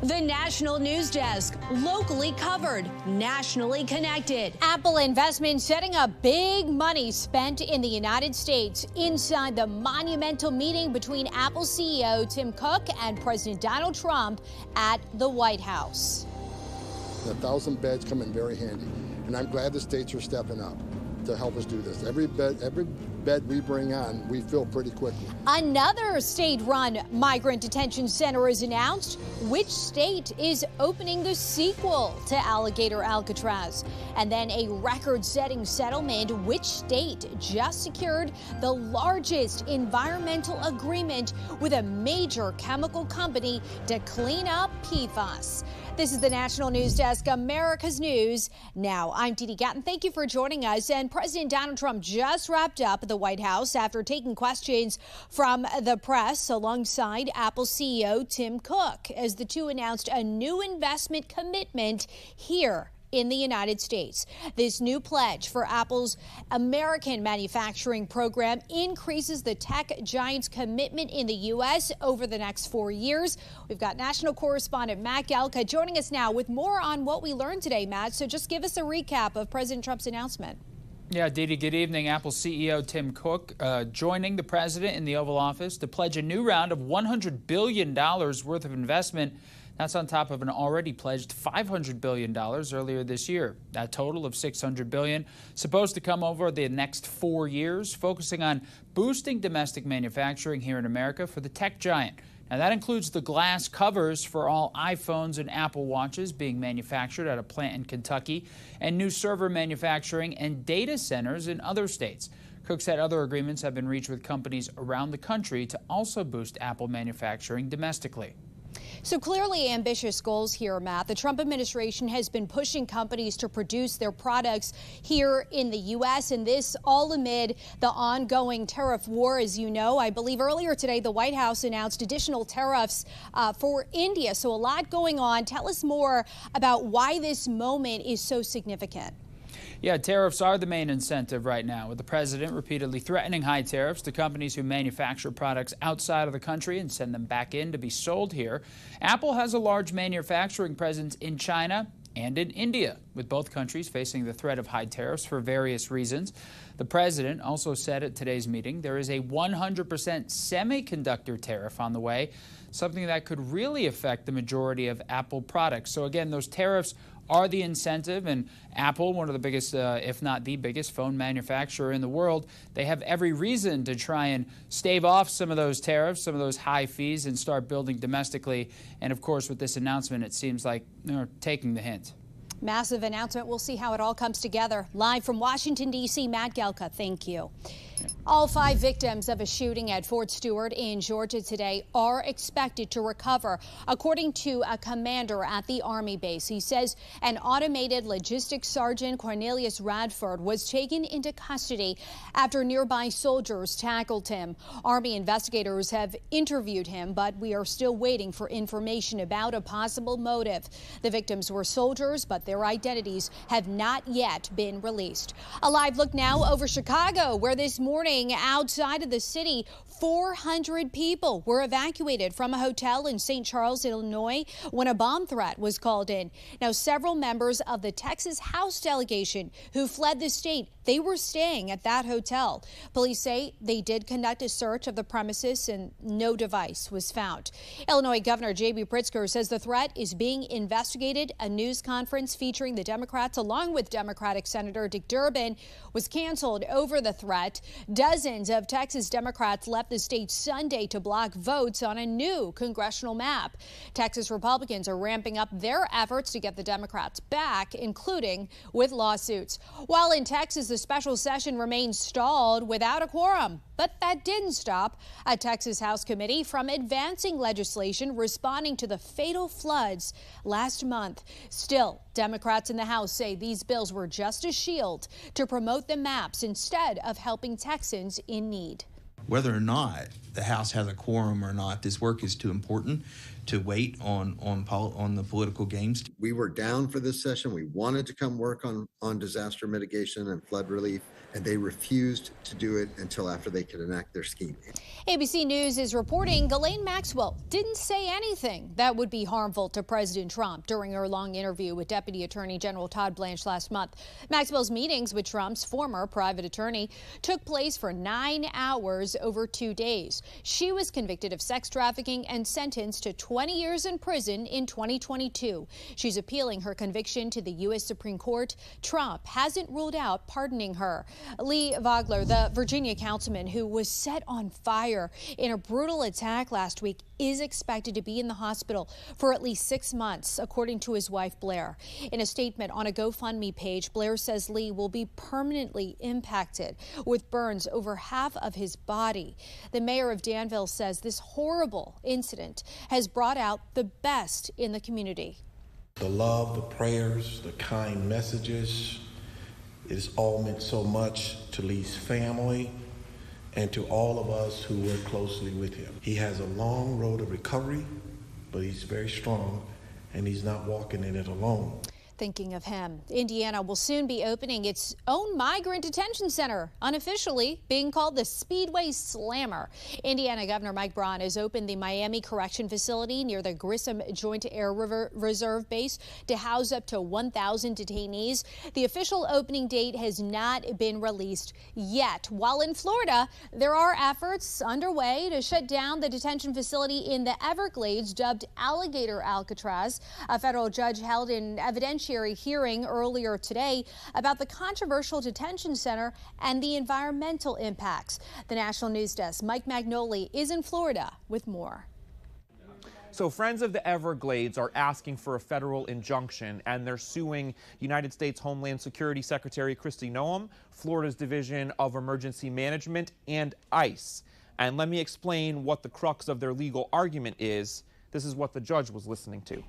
The National News Desk, locally covered, nationally connected. Apple investment setting up big money spent in the United States inside the monumental meeting between Apple CEO Tim Cook and President Donald Trump at the White House. The 1,000 beds come in very handy, and I'm glad the states are stepping up to help us do this. Every bed we bring on, we fill pretty quickly. Another state-run migrant detention center is announced. Which state is opening the sequel to Alligator Alcatraz? And then a record-setting settlement. Which state just secured the largest environmental agreement with a major chemical company to clean up PFAS? This is the National News Desk, America's News Now. I'm Dee Dee Gatton. Thank you for joining us. And President Donald Trump just wrapped up at the White House after taking questions from the press alongside Apple CEO Tim Cook as the two announced a new investment commitment here in the United States. This new pledge for Apple's American manufacturing program increases the tech giant's commitment in the U.S. over the next 4 years. We've got national correspondent Matt Galka joining us now with more on what we learned today, Matt. So just give us a recap of President Trump's announcement. Yeah, Dee Dee, good evening. Apple CEO Tim Cook joining the president in the Oval Office to pledge a new round of $100 billion worth of investment. That's on top of an already pledged $500 billion earlier this year. That total of $600 billion supposed to come over the next 4 years, focusing on boosting domestic manufacturing here in America for the tech giant. Now, that includes the glass covers for all iPhones and Apple Watches being manufactured at a plant in Kentucky, and new server manufacturing and data centers in other states. Cook said other agreements have been reached with companies around the country to also boost Apple manufacturing domestically. So clearly ambitious goals here, Matt. The Trump administration has been pushing companies to produce their products here in the U.S., and this all amid the ongoing tariff war. As you know, I believe earlier today the White House announced additional tariffs for India. So a lot going on. Tell us more about why this moment is so significant. Yeah, tariffs are the main incentive right now, with the president repeatedly threatening high tariffs to companies who manufacture products outside of the country and send them back in to be sold here. Apple has a large manufacturing presence in China and in India, with both countries facing the threat of high tariffs for various reasons. The president also said at today's meeting there is a 100% semiconductor tariff on the way, something that could really affect the majority of Apple products. So again, those tariffs are the incentive, and Apple, one of the biggest, if not the biggest phone manufacturer in the world, they have every reason to try and stave off some of those tariffs, some of those high fees, and start building domestically. And of course, with this announcement, it seems like they're taking the hint. Massive announcement. We'll see how it all comes together. Live from Washington, D.C., Matt Galka, thank you. All 5 victims of a shooting at Fort Stewart in Georgia today are expected to recover, according to a commander at the Army base. He says an automated logistics sergeant, Cornelius Radford, was taken into custody after nearby soldiers tackled him. Army investigators have interviewed him, but we are still waiting for information about a possible motive. The victims were soldiers, but their identities have not yet been released. A live look now over Chicago, where this morning outside of the city, 400 people were evacuated from a hotel in St. Charles, Illinois, when a bomb threat was called in. Now, several members of the Texas House delegation who fled the state, they were staying at that hotel. Police say they did conduct a search of the premises and no device was found. Illinois Governor J.B. Pritzker says the threat is being investigated. A news conference featuring the Democrats along with Democratic Senator Dick Durbin was canceled over the threat. Dozens of Texas Democrats left the state Sunday to block votes on a new congressional map. Texas Republicans are ramping up their efforts to get the Democrats back, including with lawsuits. While in Texas, the special session remains stalled without a quorum. But that didn't stop a Texas House committee from advancing legislation responding to the fatal floods last month. Still, Democrats in the House say these bills were just a shield to promote the maps instead of helping Texans in need. Whether or not the House has a quorum or not. This work is too important to wait on the political games. We were down for this session. We wanted to come work on disaster mitigation and flood relief, and they refused to do it until after they could enact their scheme. ABC News is reporting Ghislaine Maxwell didn't say anything that would be harmful to President Trump during her long interview with Deputy Attorney General Todd Blanche last month. Maxwell's meetings with Trump's former private attorney took place for 9 hours over 2 days. She was convicted of sex trafficking and sentenced to 20 years in prison in 2022. She's appealing her conviction to the U.S. Supreme Court. Trump hasn't ruled out pardoning her. Lee Vogler, the Virginia councilman who was set on fire in a brutal attack last week, is expected to be in the hospital for at least 6 months, according to his wife, Blair. In a statement on a GoFundMe page, Blair says Lee will be permanently impacted with burns over half of his body. The mayor of Danville says this horrible incident has brought out the best in the community. The love, the prayers, the kind messages, it has all meant so much to Lee's family and to all of us who work closely with him. He has a long road of recovery, but he's very strong, and he's not walking in it alone. Thinking of him, Indiana will soon be opening its own migrant detention center, unofficially being called the Speedway Slammer. Indiana Governor Mike Braun has opened the Miami Correction Facility near the Grissom Joint Air Reserve Base to house up to 1,000 detainees. The official opening date has not been released yet. While in Florida, there are efforts underway to shut down the detention facility in the Everglades dubbed Alligator Alcatraz. A federal judge held an evidentiary hearing earlier today about the controversial detention center and the environmental impacts. The National News Desk, Mike Magnoli, is in Florida with more. So Friends of the Everglades are asking for a federal injunction, and they're suing United States Homeland Security Secretary Kristi Noem, Florida's Division of Emergency Management, and ICE. And let me explain what the crux of their legal argument is. This is what the judge was listening to.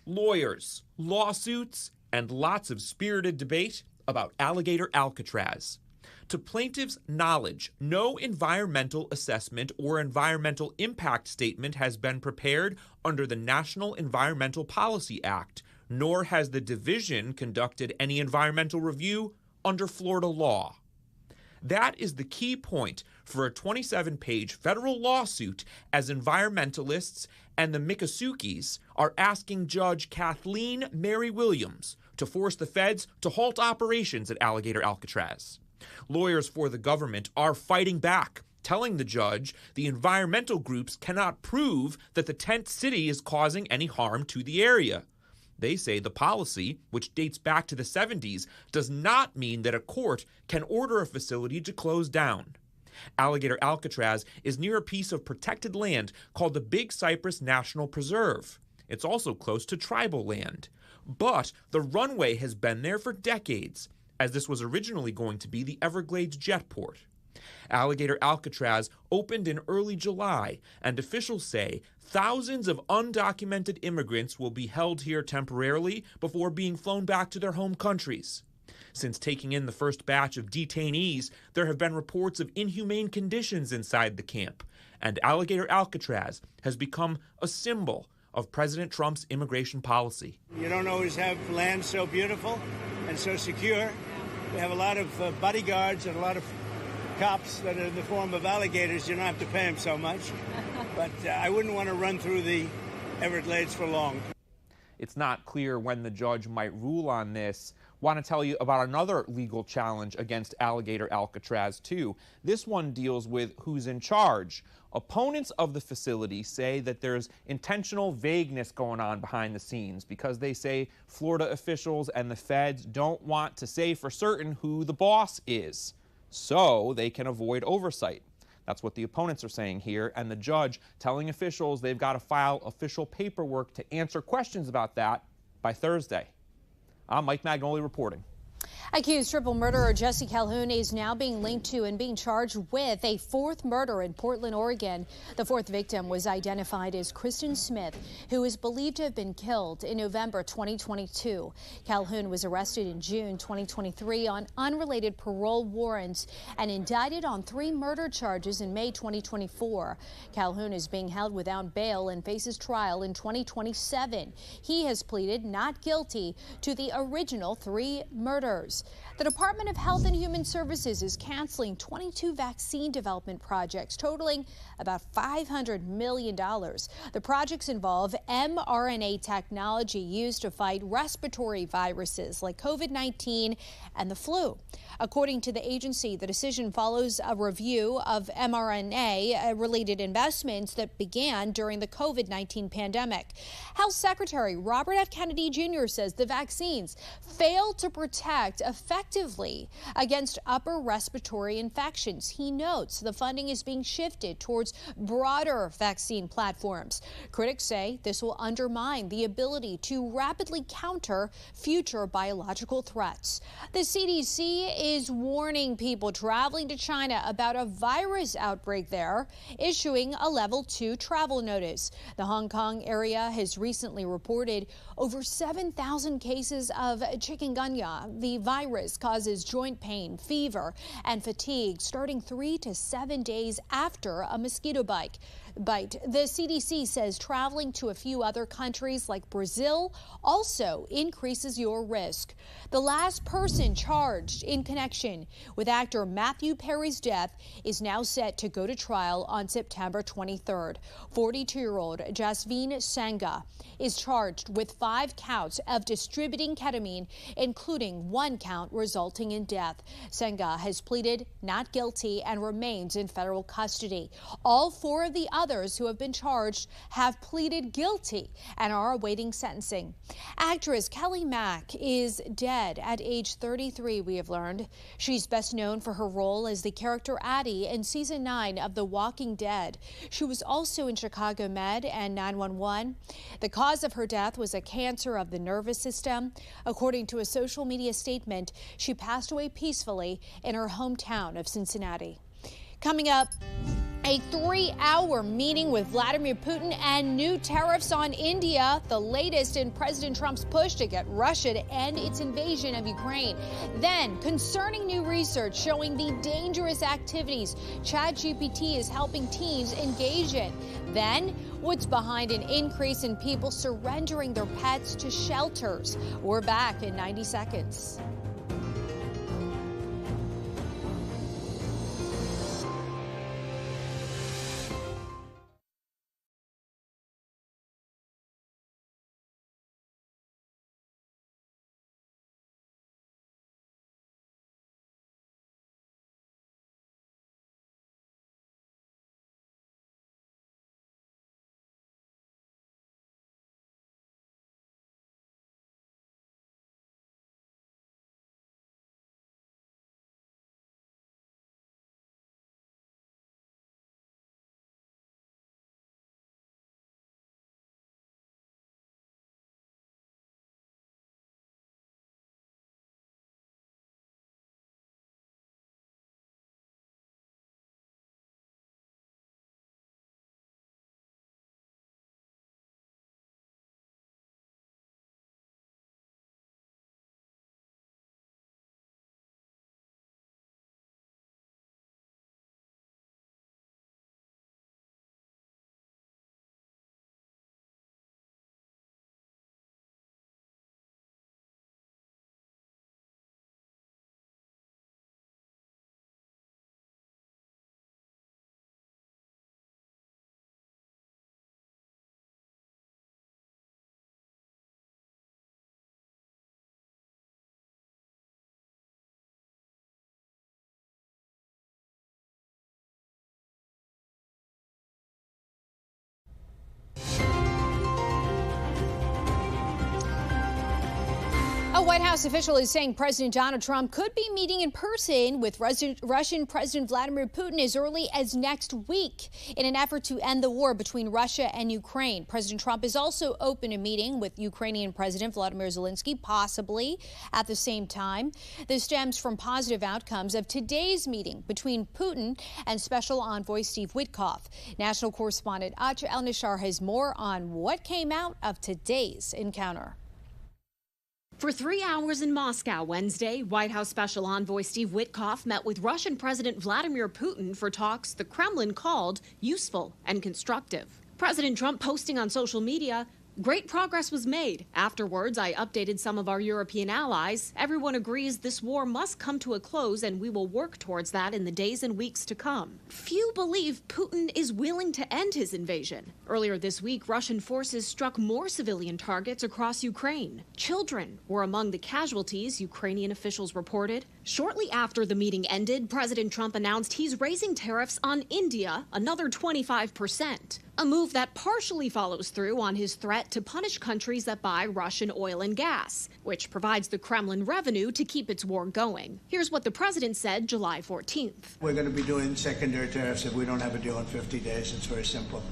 Lawyers, lawsuits, and lots of spirited debate about Alligator Alcatraz. To plaintiffs' knowledge, no environmental assessment or environmental impact statement has been prepared under the National Environmental Policy Act, nor has the division conducted any environmental review under Florida law. That is the key point for a 27-page federal lawsuit, as environmentalists and the Miccosukis are asking Judge Kathleen Mary Williams to force the feds to halt operations at Alligator Alcatraz. Lawyers for the government are fighting back, telling the judge the environmental groups cannot prove that the tent city is causing any harm to the area. They say the policy, which dates back to the 70s, does not mean that a court can order a facility to close down. Alligator Alcatraz is near a piece of protected land called the Big Cypress National Preserve. It's also close to tribal land. But the runway has been there for decades, as this was originally going to be the Everglades jetport. Alligator Alcatraz opened in early July, and officials say thousands of undocumented immigrants will be held here temporarily before being flown back to their home countries. Since taking in the first batch of detainees, there have been reports of inhumane conditions inside the camp, and Alligator Alcatraz has become a symbol of President Trump's immigration policy. You don't always have land so beautiful and so secure. We have a lot of bodyguards and a lot of cops that are in the form of alligators. You don't have to pay them so much. But I wouldn't want to run through the Everglades for long. It's not clear when the judge might rule on this. Want to tell you about another legal challenge against Alligator Alcatraz, too. This one deals with who's in charge. Opponents of the facility say that there's intentional vagueness going on behind the scenes because they say Florida officials and the feds don't want to say for certain who the boss is, so they can avoid oversight. That's what the opponents are saying here, and the judge telling officials they've got to file official paperwork to answer questions about that by Thursday. I'm Mike Magnoli reporting. Accused triple murderer Jesse Calhoun is now being linked to and being charged with a fourth murder in Portland, Oregon. The fourth victim was identified as Kristen Smith, who is believed to have been killed in November 2022. Calhoun was arrested in June 2023 on unrelated parole warrants and indicted on 3 murder charges in May 2024. Calhoun is being held without bail and faces trial in 2027. He has pleaded not guilty to the original 3 murders. The Department of Health and Human Services is canceling 22 vaccine development projects totaling about $500 million. The projects involve mRNA technology used to fight respiratory viruses like COVID-19 and the flu. According to the agency, the decision follows a review of mRNA-related investments that began during the COVID-19 pandemic. Health Secretary Robert F. Kennedy Jr. says the vaccines failed to protect effectively against upper respiratory infections. He notes the funding is being shifted towards broader vaccine platforms. Critics say this will undermine the ability to rapidly counter future biological threats. The CDC is warning people traveling to China about a virus outbreak there, issuing a level 2 travel notice. The Hong Kong area has recently reported over 7,000 cases of chikungunya. The virus causes joint pain, fever, and fatigue starting 3 to 7 days after a mosquito bite. The CDC says traveling to a few other countries like Brazil also increases your risk. The last person charged in connection with actor Matthew Perry's death is now set to go to trial on September 23rd. 42-year-old Jasveen Sangha is charged with 5 counts of distributing ketamine, including 1 count resulting in death. Sangha has pleaded not guilty and remains in federal custody. All 4 of the others who have been charged have pleaded guilty and are awaiting sentencing. Actress Kelly Mack is dead at age 33, we have learned. She's best known for her role as the character Addie in season 9 of The Walking Dead. She was also in Chicago Med and 911. The cause of her death was a cancer of the nervous system. According to a social media statement, she passed away peacefully in her hometown of Cincinnati. Coming up, a 3-hour meeting with Vladimir Putin and new tariffs on India, the latest in President Trump's push to get Russia to end its invasion of Ukraine. Then, concerning new research showing the dangerous activities ChatGPT is helping teens engage in. Then, what's behind an increase in people surrendering their pets to shelters? We're back in 90 seconds. A White House official is saying President Donald Trump could be meeting in person with Russian President Vladimir Putin as early as next week in an effort to end the war between Russia and Ukraine. President Trump is also open to meeting with Ukrainian President Volodymyr Zelensky, possibly at the same time. This stems from positive outcomes of today's meeting between Putin and Special Envoy Steve Witkoff. National correspondent Atra El-Nashar has more on what came out of today's encounter. For 3 hours in Moscow Wednesday, White House Special Envoy Steve Witkoff met with Russian President Vladimir Putin for talks the Kremlin called useful and constructive. President Trump posting on social media, "Great progress was made. Afterwards, I updated some of our European allies. Everyone agrees this war must come to a close, and we will work towards that in the days and weeks to come." Few believe Putin is willing to end his invasion. Earlier this week, Russian forces struck more civilian targets across Ukraine. Children were among the casualties, Ukrainian officials reported. Shortly after the meeting ended, President Trump announced he's raising tariffs on India another 25%. A move that partially follows through on his threat to punish countries that buy Russian oil and gas, which provides the Kremlin revenue to keep its war going. Here's what the president said July 14th. We're going to be doing secondary tariffs if we don't have a deal in 50 days. It's very simple.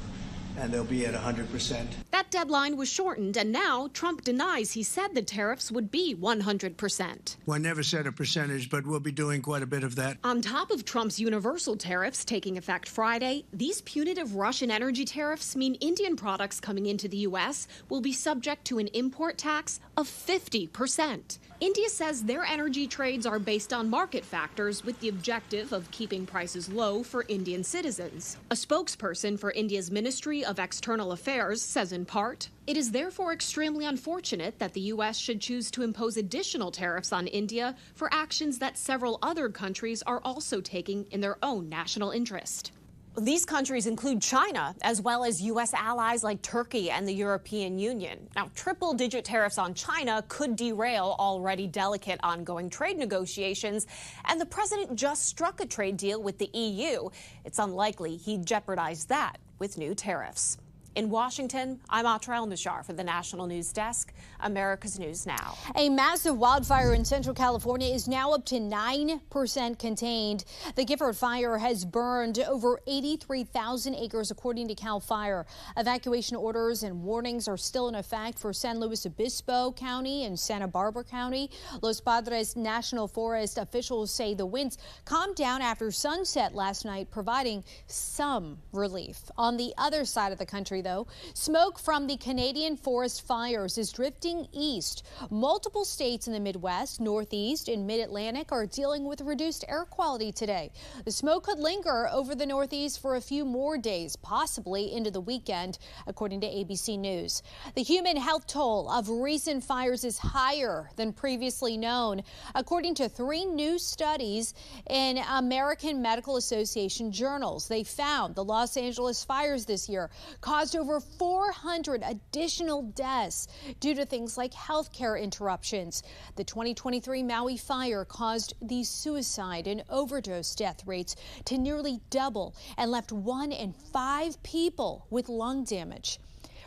And they'll be at 100%. That deadline was shortened, and now Trump denies he said the tariffs would be 100%. Well, I never said a percentage, but we'll be doing quite a bit of that. On top of Trump's universal tariffs taking effect Friday, these punitive Russian energy tariffs mean Indian products coming into the U.S. will be subject to an import tax of 50%. India says their energy trades are based on market factors with the objective of keeping prices low for Indian citizens. A spokesperson for India's Ministry of External Affairs says in part, "It is therefore extremely unfortunate that the U.S. should choose to impose additional tariffs on India for actions that several other countries are also taking in their own national interest." These countries include China, as well as U.S. allies like Turkey and the European Union. Now, triple-digit tariffs on China could derail already delicate ongoing trade negotiations, and the president just struck a trade deal with the EU. It's unlikely he'd jeopardize that with new tariffs. In Washington, I'm Atra El-Nashar for the National News Desk, America's News Now. A massive wildfire in Central California is now up to 9% contained. The Gifford fire has burned over 83,000 acres, according to CAL FIRE. Evacuation orders and warnings are still in effect for San Luis Obispo County and Santa Barbara County. Los Padres National Forest officials say the winds calmed down after sunset last night, providing some relief. On the other side of the country, though, smoke from the Canadian forest fires is drifting east. Multiple states in the Midwest, Northeast, and Mid-Atlantic are dealing with reduced air quality today. The smoke could linger over the Northeast for a few more days, possibly into the weekend, according to ABC News. The human health toll of recent fires is higher than previously known, according to 3 new studies in American Medical Association journals. They found the Los Angeles fires this year caused over 400 additional deaths due to things like healthcare interruptions. The 2023 Maui fire caused the suicide and overdose death rates to nearly double and left 1 in 5 people with lung damage.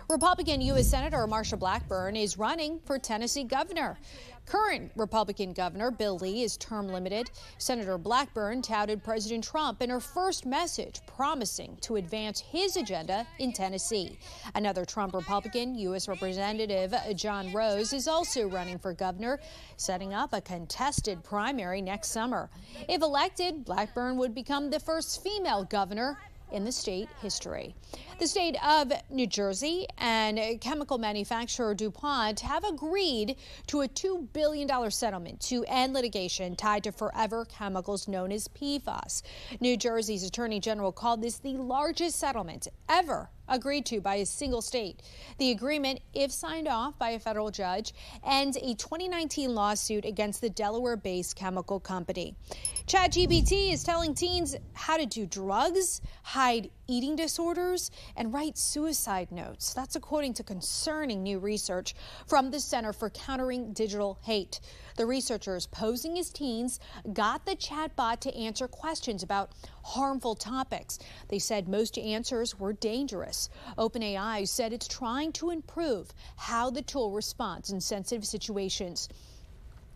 Republican U.S. Senator Marsha Blackburn is running for Tennessee governor. Current Republican Governor Bill Lee is term limited. Senator Blackburn touted President Trump in her first message, promising to advance his agenda in Tennessee. Another Trump Republican, U.S. Representative John Rose, is also running for governor, setting up a contested primary next summer. If elected, Blackburn would become the first female governor in the state history. The state of New Jersey and chemical manufacturer DuPont have agreed to a $2 billion settlement to end litigation tied to forever chemicals known as PFAS. New Jersey's Attorney General called this the largest settlement ever agreed to by a single state. The agreement, if signed off by a federal judge, ends a 2019 lawsuit against the Delaware-based chemical company. ChatGPT is telling teens how to do drugs, hide eating disorders, and write suicide notes. That's according to concerning new research from the Center for Countering Digital Hate. The researchers, posing as teens, got the chatbot to answer questions about harmful topics. They said most answers were dangerous. OpenAI said it's trying to improve how the tool responds in sensitive situations.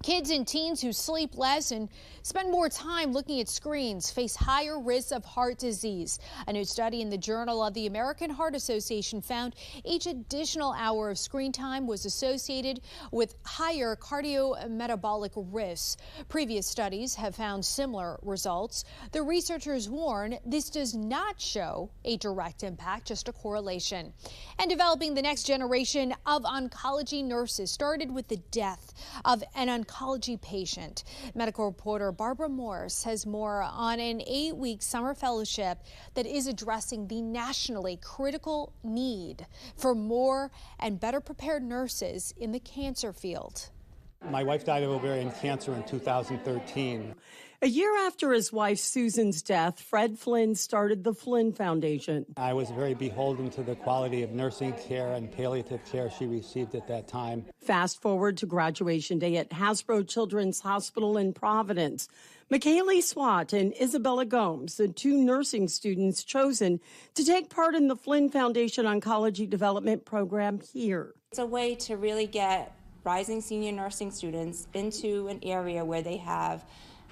Kids and teens who sleep less and spend more time looking at screens face higher risks of heart disease. A new study in the Journal of the American Heart Association found each additional hour of screen time was associated with higher cardiometabolic risks. Previous studies have found similar results. The researchers warn this does not show a direct impact, just a correlation. And developing the next generation of oncology nurses started with the death of an oncology patient. Medical reporter Barbara Morse has more on an 8-week summer fellowship that is addressing the nationally critical need for more and better prepared nurses in the cancer field. My wife died of ovarian cancer in 2013. A year after his wife Susan's death, Fred Flynn started the Flynn Foundation. I was very beholden to the quality of nursing care and palliative care she received at that time. Fast forward to graduation day at Hasbro Children's Hospital in Providence. McKaylee Swat and Isabella Gomes, the two nursing students chosen to take part in the Flynn Foundation Oncology Development Program here. It's a way to really get rising senior nursing students into an area where they have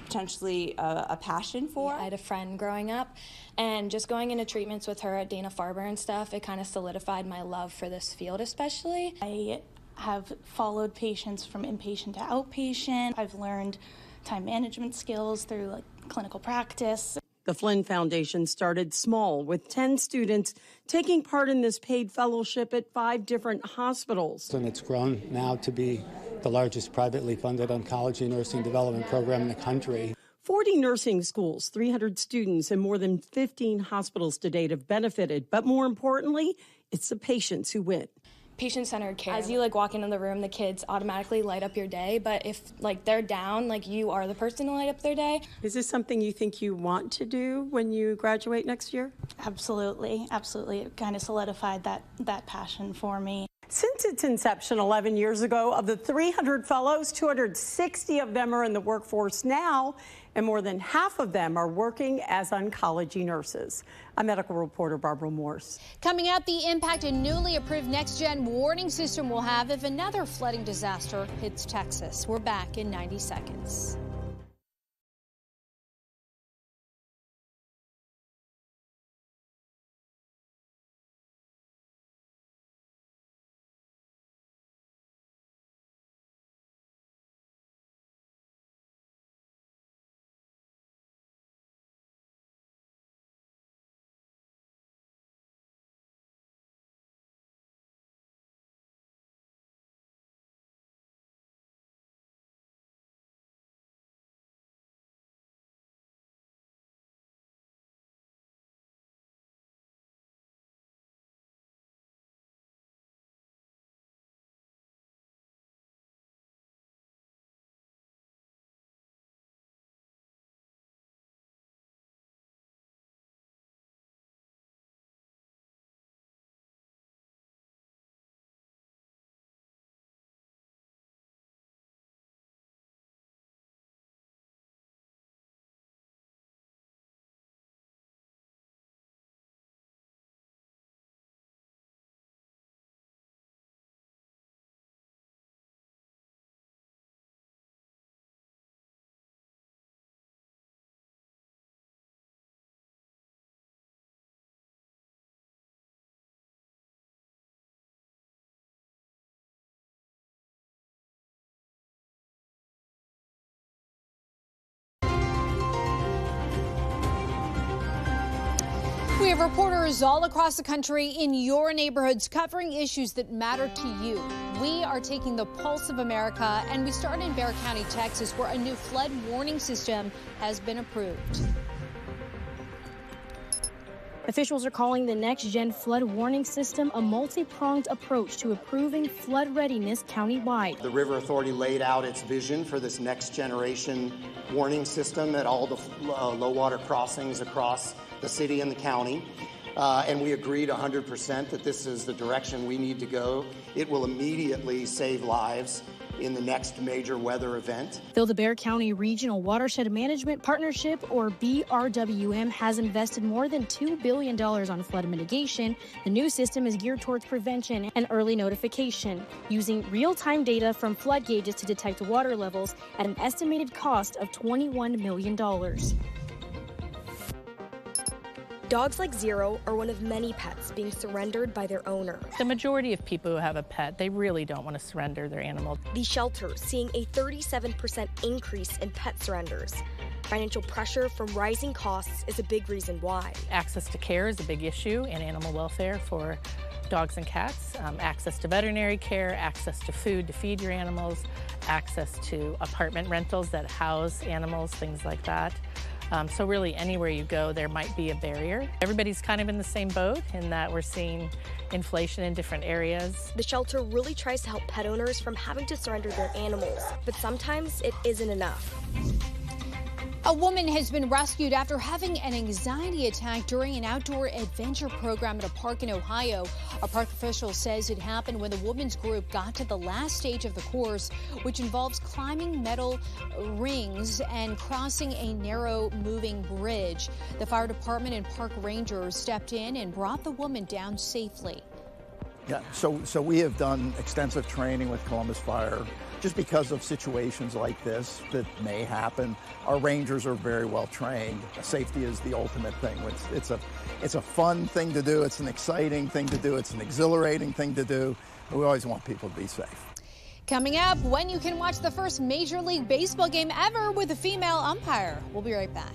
potentially a passion for. I had a friend growing up, and just going into treatments with her at Dana-Farber and stuff, it kind of solidified my love for this field especially. I have followed patients from inpatient to outpatient. I've learned time management skills through clinical practice. The Flynn Foundation started small with 10 students taking part in this paid fellowship at 5 different hospitals. And it's grown now to be the largest privately funded oncology nursing development program in the country. 40 nursing schools, 300 students, and more than 15 hospitals to date have benefited. But more importantly, it's the patients who win. Patient-centered care. As you walk into the room, the kids automatically light up your day, but if they're down, you are the person to light up their day. Is this something you think you want to do when you graduate next year? Absolutely, absolutely. It kind of solidified that passion for me. Since its inception 11 years ago, of the 300 fellows, 260 of them are in the workforce now, and more than half of them are working as oncology nurses. I'm medical reporter Barbara Morse. Coming up, the impact a newly approved next-gen warning system will have if another flooding disaster hits Texas. We're back in 90 seconds. We have reporters all across the country in your neighborhoods covering issues that matter to you. We are taking the pulse of America, and we start in Bexar County, Texas, where a new flood warning system has been approved. Officials are calling the next-gen flood warning system a multi-pronged approach to improving flood readiness countywide. The River Authority laid out its vision for this next-generation warning system at all the low-water crossings across the city and the county. and we agreed 100% that this is the direction we need to go. It will immediately save lives in the next major weather event. Though the Bexar County Regional Watershed Management Partnership, or BRWM, has invested more than $2 billion on flood mitigation, the new system is geared towards prevention and early notification, using real-time data from flood gauges to detect water levels at an estimated cost of $21 million. Dogs like Zero are one of many pets being surrendered by their owner. The majority of people who have a pet, they really don't want to surrender their animal. The shelter seeing a 37% increase in pet surrenders. Financial pressure from rising costs is a big reason why. Access to care is a big issue in animal welfare for dogs and cats. Access to veterinary care, access to food to feed your animals, access to apartment rentals that house animals, things like that. So really anywhere you go, there might be a barrier. Everybody's kind of in the same boat in that we're seeing inflation in different areas. The shelter really tries to help pet owners from having to surrender their animals, but sometimes it isn't enough. A woman has been rescued after having an anxiety attack during an outdoor adventure program at a park in Ohio. A park official says it happened when the women's group got to the last stage of the course, which involves climbing metal rings and crossing a narrow moving bridge. The fire department and park rangers stepped in and brought the woman down safely. Yeah, so we have done extensive training with Columbus Fire. Just because of situations like this that may happen, our rangers are very well trained. Safety is the ultimate thing. It's a fun thing to do. It's an exciting thing to do. It's an exhilarating thing to do. We always want people to be safe. Coming up, when you can watch the first Major League Baseball game ever with a female umpire. We'll be right back.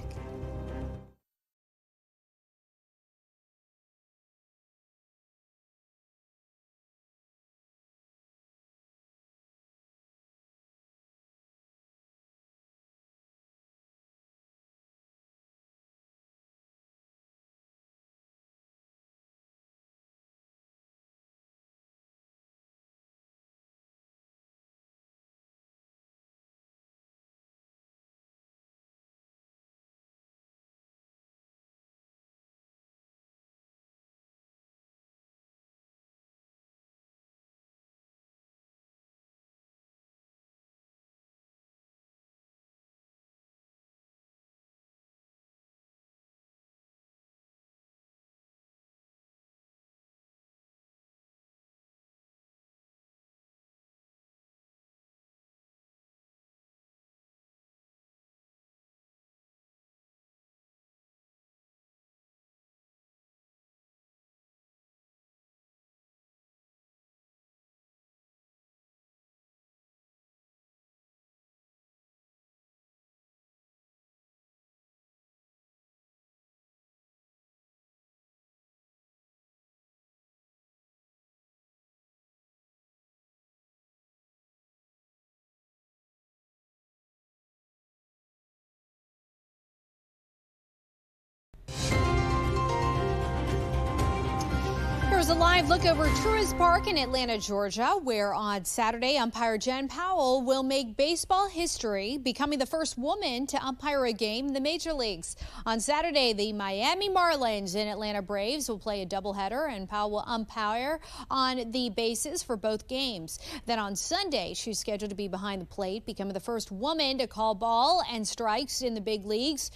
Here's a live look over Truist Park in Atlanta, Georgia, where on Saturday, umpire Jen Powell will make baseball history, becoming the first woman to umpire a game in the major leagues. On Saturday, the Miami Marlins and Atlanta Braves will play a doubleheader, and Powell will umpire on the bases for both games. Then on Sunday, she's scheduled to be behind the plate, becoming the first woman to call ball and strikes in the big leagues.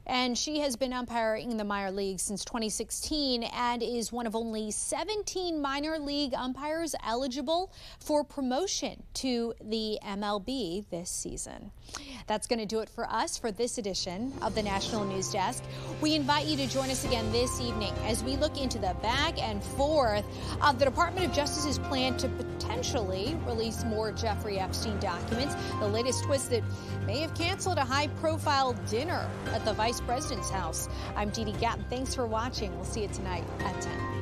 And she has been umpiring in the minor leagues since 2016 and is one of only 17 minor league umpires eligible for promotion to the MLB this season. That's going to do it for us for this edition of the National News Desk. We invite you to join us again this evening as we look into the back and forth of the Department of Justice's plan to potentially release more Jeffrey Epstein documents. The latest twist that may have canceled a high-profile dinner at the Vice President's house. I'm Dee Dee Gatton. Thanks for watching. We'll see you tonight at 10.